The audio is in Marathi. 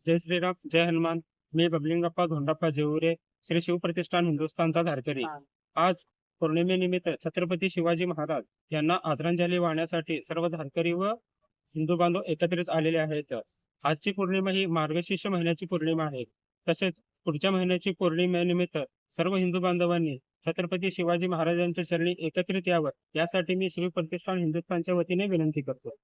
जय श्रीराम, जय हनुमान. मी बबलिंगप्पा धोंडप्पा जेऊरे, श्री शिवप्रतिष्ठान हिंदुस्थानचा धारकरी. आज पौर्णिमेनिमित्त छत्रपती शिवाजी महाराज यांना आदरांजली वाहण्यासाठी सर्व धारकरी व हिंदू बांधव एकत्रित आलेले आहेत. आजची पौर्णिमा ही मार्गशीर्ष महिन्याची पौर्णिमा आहे. तसेच पुढच्या महिन्याची पौर्णिमेनिमित्त सर्व हिंदू बांधवांनी छत्रपती शिवाजी महाराजांच्या चरणी एकत्रित यावं, यासाठी मी शिवप्रतिष्ठान हिंदुस्थानच्या वतीने विनंती करतो.